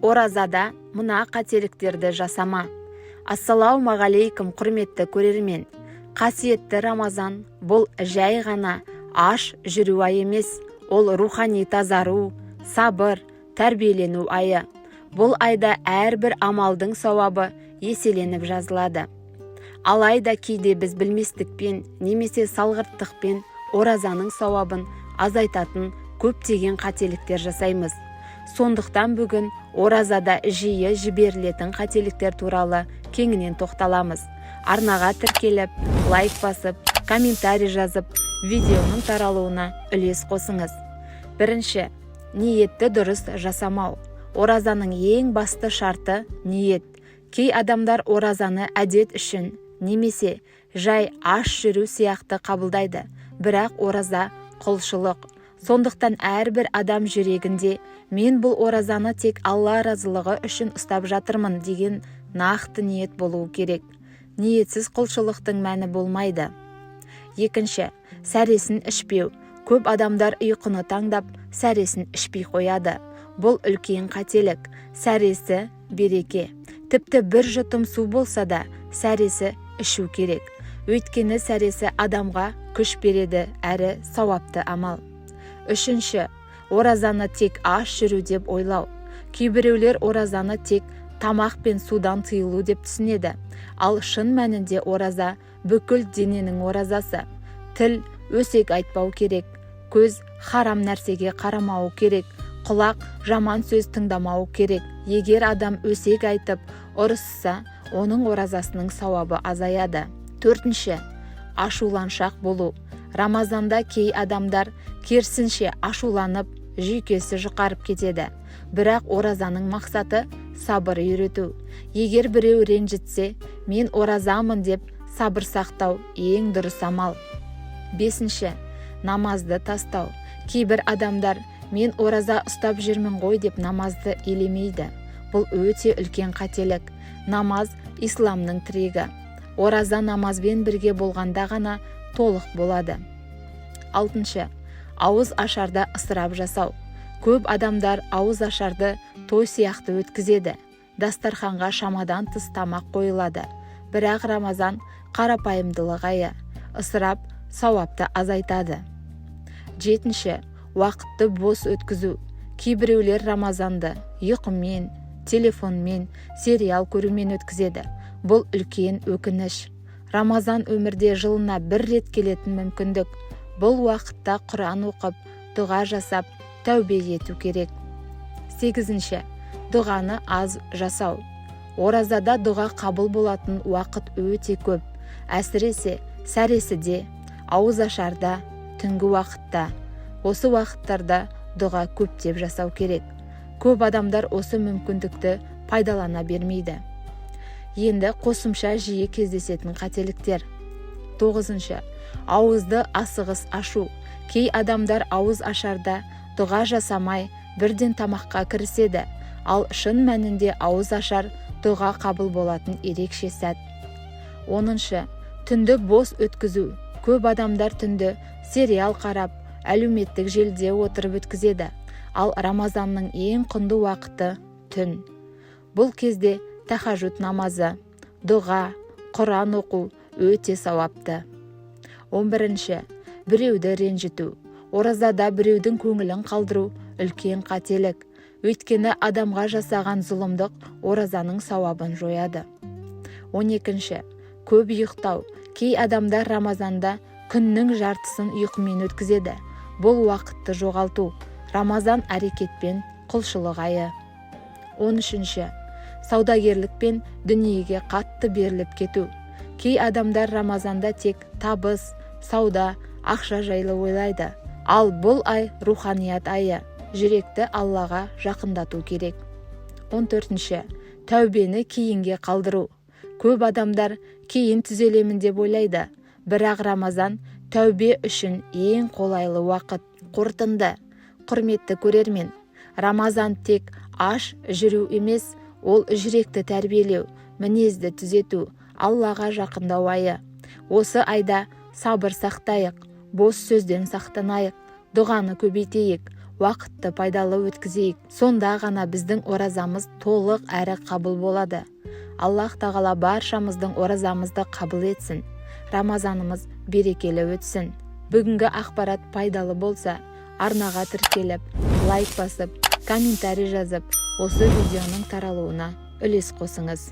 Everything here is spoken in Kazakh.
Оразада мына қателіктерді жасама. Ассалаумағалейкум құрметті көрермен. Қасиетті Рамазан бұл жай ғана аш жүру айы емес, ол рухани тазару, сабыр, тәрбиелену айы. Бұл айда әрбір амалдың сауабы еселеніп жазылады. Алайда кейде біз білместікпен немесе салғырттықпен оразаның сауабын азайтатын көптеген қателіктер жасаймыз. Сондықтан бүгін оразада жиі жіберілетін қателіктер туралы кеңінен тоқталамыз. Арнаға тіркеліп, лайк басып, комментарий жазып, видеоның таралуына үлес қосыңыз. Бірінші, ниетті дұрыс жасамау. Оразаның ең басты шарты ниет. Кей адамдар оразаны әдет үшін немесе жай аш жүру сияқты қабылдайды. Бірақ ораза құлшылық. Сондықтан әрбір адам жүрегінде мен бұл оразаны тек Алла разылығы үшін ұстап жатырмын деген нақты ниет болуы керек. Ниетсіз құлшылықтың мәні болмайды. Екінші, сәресін ішпеу. Көп адамдар ұйқыны таңдап, сәресін ішпей қояды. Бұл үлкен қателік. Сәресі береке. Тіпті бір жұтым су болса да, сәресі ішу керек. Өйткені сәресі адамға күш береді әрі сауапты амал. Үшінші, оразаны тек аш жүру деп ойлау. Кейбіреулер оразаны тек тамақ пен судан тыйылу деп түсінеді. Ал шын мәнінде ораза бүкіл дененің оразасы. Тіл өсек айтпау керек. Көз харам нәрсеге қарамау керек. Құлақ жаман сөз тыңдамау керек. Егер адам өсек айтып ұрысса, оның оразасының сауабы азаяды. Төртінші, ашуланшақ болу. Рамазанда кей адамдар керісінше ашуланып, жүйкесі жұқарып кетеді. Бірақ оразаның мақсаты сабыр үйрету. Егер біреу ренжітсе, мен оразамын деп сабыр сақтау ең дұрыс амал. Бесінші, намазды тастау. Кейбір адамдар мен ораза ұстап жүрмін ғой деп намазды елемейді. Бұл өте үлкен қателік. Намаз исламның тірегі. Ораза намазбен бірге болғанда ғана толық болады. Алтыншы, ауыз ашарда ысырап жасау. Көп адамдар ауыз ашарды той сияқты өткізеді. Дастарханға шамадан тыс тамақ қойылады. Бірақ Рамазан қарапайымдылық айы. Ысырап сауапты азайтады. Жетінші, уақытты бос өткізу. Кейбіреулер Рамазанды ұйқымен, телефонмен, сериал көрумен өткізеді. Бұл үлкен өкініш. Рамазан өмірде жылына бір рет келетін мүмкіндік. Бұл уақытта Құран оқып, дұға жасап, тәубе ету керек. Сегізінші, дұғаны аз жасау. Оразада дұға қабыл болатын уақыт өте көп. Әсіресе сәресіде, ауыз ашарда, түнгі уақытта. Осы уақыттарда дұға көптеп жасау керек. Көп адамдар осы мүмкіндікті пайдалана бермейді. Енді қосымша жиі кездесетін қателіктер. Тоғызыншы, ауызды асығыс ашу. Кей адамдар ауыз ашарда дұға жасамай бірден тамаққа кіріседі. Ал шын мәнінде ауыз ашар дұға қабыл болатын ерекше сәт. Оныншы, түнді бос өткізу. Көп адамдар түнді сериал қарап, әлеуметтік желіде отырып өткізеді. Ал Рамазанның ең құнды уақыты түн. Бұл кезде тахажуд намазы, дұға, Құран оқу өте сауапты. 11-ші, біреуді ренжіту. Оразада біреудің көңілін қалдыру үлкен қателік. Өйткені адамға жасаған зұлымдық оразаның сауабын жояды. 12-ші, көп ұйықтау. Кей адамдар Рамазанда күннің жартысын ұйқымен өткізеді. Бұл уақытты жоғалту. Рамазан әрекетпен құлшылық айы. 13-ші, саудагерлік пен дүниеге қатты беріліп кету. Кей адамдар Рамазанда тек табыс, сауда, ақша жайлы ойлайды. Ал бұл ай руханият айы. Жүректі Аллаға жақындату керек. 14-ші, тәубені кейінге қалдыру. Көп адамдар кейін түзелемін деп ойлайды. Бірақ Рамазан тәубе үшін ең қолайлы уақыт. Қорытынды. Құрметті көрермен, Рамазан тек аш жүру емес, ол жүректі тәрбиелеу, мінезді түзету, Аллаға жақындау айы. Осы айда сабыр сақтайық, бос сөзден сақтанайық, дұғаны көбейтейік, уақытты пайдалы өткізейік. Сонда ғана біздің оразамыз толық әрі қабыл болады. Аллах тағала баршамыздың оразамызды қабыл етсін. Рамазанымыз берекелі өтсін. Бүгінгі ақпарат пайдалы болса, арнаға тіркеліп, лайк басып, комментарий жазып, осы видеоның таралуына үлес қосыңыз.